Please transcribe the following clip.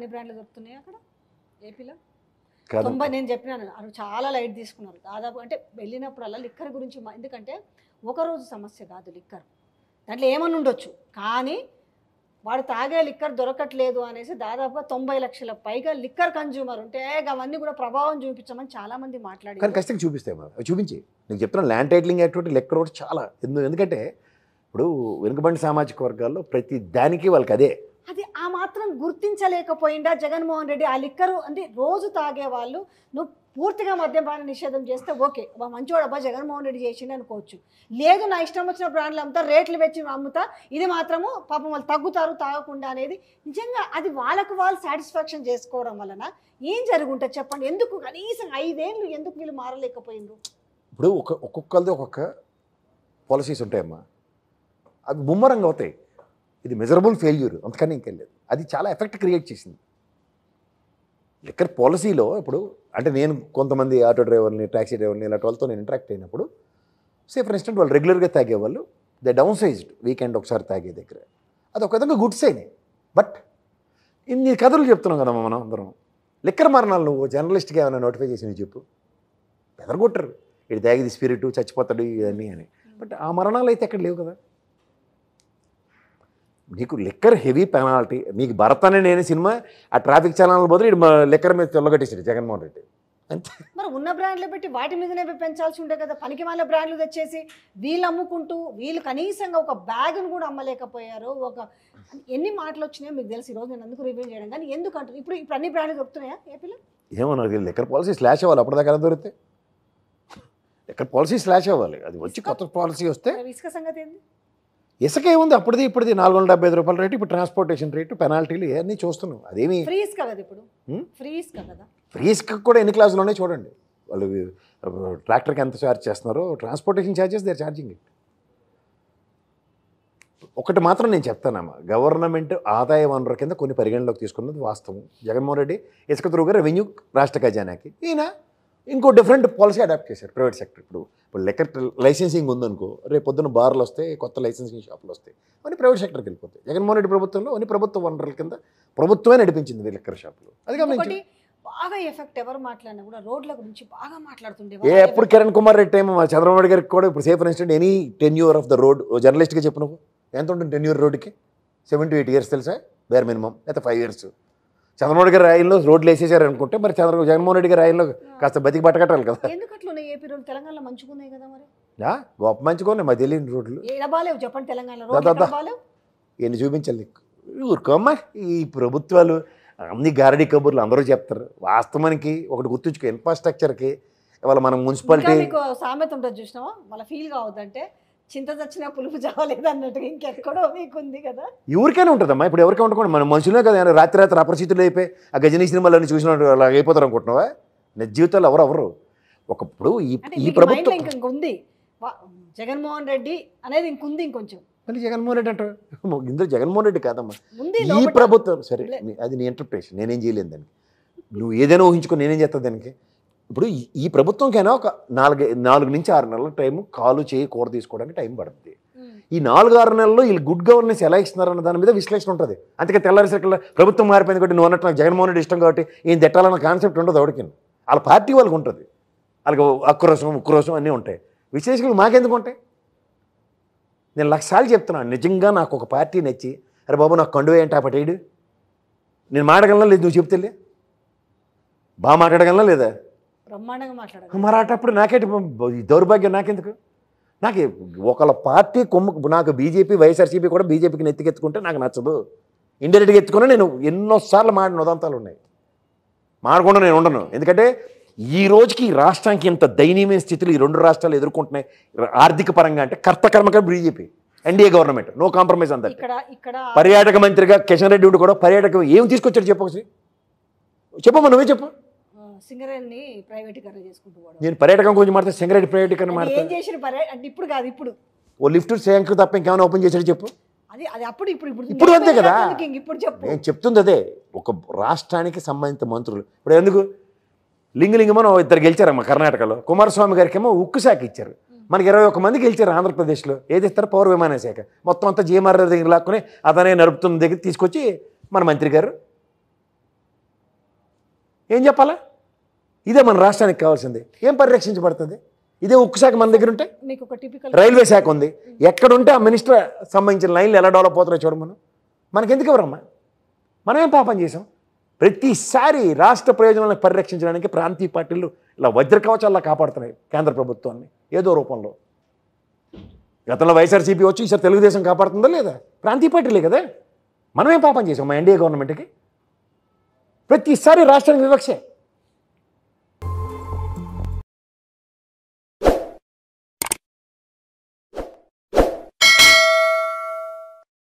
అన్ని బ్రాండ్లు దొరుకుతున్నాయి అక్కడ ఏపీలో 90 నేను చెప్పినాను అది చాలా లైట్ తీసుకున్నారు దాదాపు అంటే వెళ్ళినప్పుడల్లా లిక్కర్ గురించి ఎందుకంటే ఒకరోజు సమస్య కాదు లిక్కర్ దాంట్లో ఏమని ఉండొచ్చు కానీ వాడు తాగే లిక్కర్ దొరకట్లేదు అనేసి దాదాపుగా 90 లక్షల పైగా లిక్కర్ కన్జ్యూమర్ ఉంటే అవన్నీ కూడా ప్రభావం చూపించమని చాలామంది మాట్లాడారు. కానీ ఖచ్చితంగా చూపిస్తాయి చూపించి నేను చెప్తున్నాను ల్యాండ్ టైటిలింగ్ యాక్టివిటీ లిక్కర్ ఒకటి చాలా ఎందుకంటే ఇప్పుడు వెనుకబడిన సామాజిక వర్గాల్లో ప్రతి దానికి వాళ్ళకి అదే అది ఆ మాత్రం గుర్తించలేకపోయిందా జగన్మోహన్ రెడ్డి ఆ లిక్కరు అంటే రోజు తాగే వాళ్ళు నువ్వు పూర్తిగా మద్యపాన నిషేధం చేస్తే ఓకే మంచివాడు అబ్బా జగన్మోహన్ రెడ్డి చేసింది అనుకోవచ్చు లేదు నా ఇష్టం వచ్చిన బ్రాండ్లు అమ్ముతా రేట్లు పెంచి అమ్ముతా ఇది మాత్రము పాపం వాళ్ళు తగ్గుతారు తాగకుండా అనేది నిజంగా అది వాళ్ళకు వాళ్ళు సాటిస్ఫాక్షన్ చేసుకోవడం వలన ఏం జరుగుంటుంది చెప్పండి ఎందుకు కనీసం 5 ఏళ్ళు ఎందుకు వీళ్ళు మారలేకపోయిండ్రు ఇప్పుడు ఒక్కొక్కరిది ఒక్కొక్క పాలసీస్ ఉంటాయమ్మా అవి ముమ్మరంగా అవుతాయి ఇది మెజరబుల్ ఫెయిల్యూర్ అంతకని ఇంకెళ్ళలేదు అది చాలా ఎఫెక్ట్ క్రియేట్ చేసింది లిక్కర్ పాలసీలో ఇప్పుడు అంటే నేను కొంతమంది ఆటో డ్రైవర్ని ట్యాక్సీ డ్రైవర్ని ఇలాంటి వాళ్ళతో నేను ఇంటరాక్ట్ అయినప్పుడు ఫర్ ఇన్స్టెంట్ వాళ్ళు రెగ్యులర్గా తాగేవాళ్ళు దే డౌన్ సైజ్డ్ వీకెండ్ ఒకసారి తాగే దగ్గర అది ఒక విధంగా గుడ్ సైనే బట్ ఇన్ని కథలు చెప్తున్నాం కదమ్మా మనం అందరం లిక్కర్ మరణాలు నువ్వు జర్నలిస్ట్గా ఏమైనా నోటిఫై చేసి నువ్వు చెప్పు బెదరగొట్టరు ఇది తాగేది స్పిరిట్ చచ్చిపోతాడు ఇవన్నీ అని బట్ ఆ మరణాలు అయితే ఎక్కడ లేవు కదా నీకు లిక్కర్ హెవీ పెనాల్టీ మీకు భరత్ అనే నేను సినిమా ఆ ట్రాఫిక్ చలనాల బదులు ఇటు లిక్కర్ మీద తెల్లగట్టేసాడు జగన్మోహన్ రెడ్డి అంతే మరి ఉన్న బ్రాండ్లు పెట్టి వాటి మీదనే పెంచాల్సి ఉండే కదా పనికి వాళ్ళ బ్రాండ్లు తెచ్చేసి వీళ్ళు అమ్ముకుంటూ వీళ్ళు కనీసంగా ఒక బ్యాగ్ను కూడా అమ్మలేకపోయారు ఒక ఎన్ని మాటలు వచ్చినాయో మీకు తెలుసు ఈరోజు నేను అందుకు రివ్యూ చేయడం కానీ ఎందుకంటారు ఇప్పుడు అన్ని బ్రాండ్లు దొరుకుతున్నాయా ఏపీలో ఏమో నాకు లిక్కర్ పాలసీ స్లాష్ అవ్వాలి అప్పటిదాకా దొరికితే లిక్కర్ పాలసీ స్లాష్ అవ్వాలి అది వచ్చి కొత్త పాలసీ వస్తే ఇసుక సంగతి ఏంది ఇసుక ఏముంది అప్పటిది ఇప్పటిది 475 రూపాయల రేటు ఇప్పుడు ట్రాన్స్పోర్టేషన్ రేటు పెనాల్టీలు ఇవన్నీ చూస్తున్నాం అదేమి ఫ్రీ ఇసుక కదా ఇప్పుడు ఫ్రీ ఇసుక కదా ఫ్రీ ఇసుక కూడా ఎన్ని క్లాసులు ఉన్నాయి చూడండి వాళ్ళు ట్రాక్టర్కి ఎంత ఛార్జ్ చేస్తున్నారో transportation charges they are charging it ఒకటి మాత్రం నేను చెప్తానమ్మా గవర్నమెంట్ ఆదాయ వనరు కింద కొన్ని పరిగణలోకి తీసుకున్నది వాస్తవం జగన్మోహన్ రెడ్డి ఇసుక త్రూగా రెవెన్యూ రాష్ట్ర ఖజానాకి ఈయన ఇంకో డిఫరెంట్ పాలసీ అడాప్ట్ చేశారు ప్రైవేట్ సెక్టర్ ఇప్పుడు లిక్కర్ లైసెన్సింగ్ ఉందనుకో రేపు పొద్దున్న బార్లు వస్తాయి కొత్త లైసెన్సింగ్ షాపులు వస్తాయి అన్ని ప్రైవేట్ సెక్టర్కి వెళ్ళిపోతాయి జగన్మోహన్ రెడ్డి ప్రభుత్వంలో అన్ని ప్రభుత్వ వనరుల కింద ప్రభుత్వమే నడిపించింది లిక్కర్ షాపులు అది గమనించి బాగా ఎఫెక్ట్ ఎవరు మాట్లాడినా కూడా రోడ్ల గురించి బాగా మాట్లాడుతుండే ఎప్పుడు కిరణ్ కుమార్ రెడ్డి టైం చంద్రబాబు నాయుడు గారికి కూడా ఇప్పుడు safe instant any tenure of the road జర్నలిస్ట్గా చెప్పు నువ్వు ఎంత ఉంటుంది టెన్యూర్ రోడ్డుకి 7 to 8 years తెలుసా బేర్ మినిమం అయితే 5 years చంద్రబాబు గారి రాయిల్లో రోడ్లు వేసేసారు అనుకుంటే మరి జగన్మోహన్ రెడ్డి గారి రాయిల్లో కాస్త బతికి పట్టకట్టాలి కదా ఎందుకట్లున్నాయి ఏపీ రోడ్లు తెలంగాణలో మంచుకున్నాయి కదా మరి గొప్ప మంచుకోండి మా తెలియని రోడ్లు బాలేవు చెప్పండి తెలంగాణలో ఎన్ని చూపించాలి ఊరుకోమ్మా ఈ ప్రభుత్వాలు అన్ని గారడీ కబుర్లు అందరూ చెప్తారు వాస్తవానికి ఒకటి గుర్తుంచుకో ఇన్ఫ్రాస్ట్రక్చర్కి ఇవాళ మనం మున్సిపాలిటీ సామెత ఉంటుంది చూసినావా మళ్ళీ ఫీల్ కావద్దంటే చింత చచ్చినా పులుపు చావలేదు అన్నట్టుగా ఇంకెక్కడో మీకుంది కదా ఎవరికైనా ఉంటుందమ్మా ఇప్పుడు ఎవరికైనా ఉండకుండా మన మనుషులే కదా రాత్రి అపరిచితులు అయిపోయి ఆ గజనీ సినిమాలన్నీ చూసినట్టు అలా అయిపోతారు అనుకుంటున్నావా నిజ జీవితాలు ఎవరు ఒకప్పుడు ఈ ప్రభుత్వం ఇంకొంది జగన్మోహన్ రెడ్డి అనేది ఇంకొంది ఇంకొంచెం మళ్ళీ జగన్మోహన్ రెడ్డి అంటారు ఇందులో జగన్మోహన్ రెడ్డి కాదమ్మా ఈ ప్రభుత్వం సరే అది నీ ఇంటర్ప్రిటేషన్ నేనేం చేయలేను దానికి నువ్వు ఏదైనా ఊహించుకొని నేనేం చేస్తాను దానికి ఇప్పుడు ఈ ప్రభుత్వంకైనా ఒక 4 నుంచి 6 నెలల టైం కాలు చేయి కూర తీసుకోవడానికి టైం పడుతుంది ఈ 4-6 నెలల్లో వీళ్ళు గుడ్ గవర్నెన్స్ ఎలా ఇస్తున్నారన్న దాని మీద విశ్లేషణ ఉంటుంది అందుకే తెల్లారిసరికల్లా ప్రభుత్వం మారిపోయింది కాబట్టి నువ్వు అన్నట్టు నాకు జగన్మోహన్ రెడ్డి ఇష్టం కాబట్టి ఏం తిట్టాలన్న కాన్సెప్ట్ ఉండదు ఎవరికి వాళ్ళ పార్టీ వాళ్ళకి ఉంటుంది వాళ్ళకి ఉక్రోసం అన్నీ ఉంటాయి విశ్లేషకులు మాకెందుకు ఉంటాయి నేను 1,00,000 సార్లు చెప్తున్నాను నిజంగా నాకు ఒక పార్టీ నచ్చి అరే బాబు నాకు కండువే ఏంటి ఆ పటేడు నేను మాట్లాడగలనా లేదు నువ్వు చెప్తే బాగా మాట్లాడగలనా లేదా బ్రహ్మాండంగా మాట్లాడాలి మరి అటప్పుడు నాకేంటి దౌర్భాగ్యం నాకెందుకు నాకు ఒకళ్ళ పార్టీ నాకు బీజేపీ వైఎస్ఆర్సీపీ కూడా బీజేపీకి నెత్తికెత్తుకుంటే నాకు నచ్చదు ఇండైరెక్ట్గా ఎత్తుకుని నేను ఎన్నోసార్లు మాడిన ఉదంతాలు ఉన్నాయి మాడకుండా నేను ఉండను ఎందుకంటే ఈ రోజుకి ఈ రాష్ట్రానికి ఇంత దయనీయమైన స్థితిలో ఈ 2 రాష్ట్రాలు ఎదుర్కొంటున్నాయి ఆర్థిక పరంగా అంటే కర్తకర్మగా BJP NDA government no compromise అంతా పర్యాటక మంత్రిగా కిషన్ రెడ్డి కూడా పర్యాటక ఏం తీసుకొచ్చాడు చెప్పమ్మా నువ్వే చెప్పు సింగరేణిని ప్రైవేటీకరణ చేసుకుంటూ నేను పర్యాటకం గురించి మాట్లాడితే సింగరేణి ప్రైవేటీకరణ మాట్లాడుతాను ఏం చేసిన అంటే ఇప్పుడు కాదు ఇప్పుడు ఓ లిఫ్ట్ శాంక్ తప్ప ఇంకేమైనా ఓపెన్ చేసాడు చెప్పు అది అప్పుడు ఇప్పుడు అంతే కదా ఇప్పుడు చెప్పు నేను చెప్తుంది అదే ఒక రాష్ట్రానికి సంబంధిత మంత్రులు ఇప్పుడు ఎందుకు లింగలింగమని 2 గెలిచారమ్మా కర్ణాటకలో కుమారస్వామి గారికి ఏమో ఉక్కు శాఖ ఇచ్చారు మనకి 21 మంది గెలిచారు ఆంధ్రప్రదేశ్లో ఏది ఇస్తారు పౌర విమాన శాఖ మొత్తం అంతా జీఎంఆర్ దగ్గర లాక్కుని అతనే నడుపుతున్న దగ్గర తీసుకొచ్చి మన మంత్రి గారు ఏం చెప్పాలా? ఇదే మన రాష్ట్రానికి కావాల్సింది. ఏం పరిరక్షించబడుతుంది? ఇదే ఉక్కు శాఖ మన దగ్గర ఉంటే, మీకు ఒక టిపికల్ రైల్వే శాఖ ఉంది, ఎక్కడుంటే ఆ మినిస్టర్ సంబంధించిన లైన్లు ఎలా డెవలప్ అవుతున్నాయో చూడ మనకెందుకు ఎవరమ్మా? మనమేం పాపం చేసాం? ప్రతిసారి రాష్ట్ర ప్రయోజనాలను పరిరక్షించడానికి ప్రాంతీయ పార్టీలు ఇలా వజ్రకవచాల్లా కాపాడుతున్నాయి కేంద్ర ప్రభుత్వాన్ని ఏదో రూపంలో. గతంలో వైఎస్ఆర్సీపీ వచ్చి ఈసారి తెలుగుదేశం కాపాడుతుందా లేదా? ప్రాంతీయ పార్టీలే కదా. మనమేం పాపం చేసాం మా ఎన్డీఏ గవర్నమెంట్కి? ప్రతిసారి రాష్ట్రానికి వివక్షే.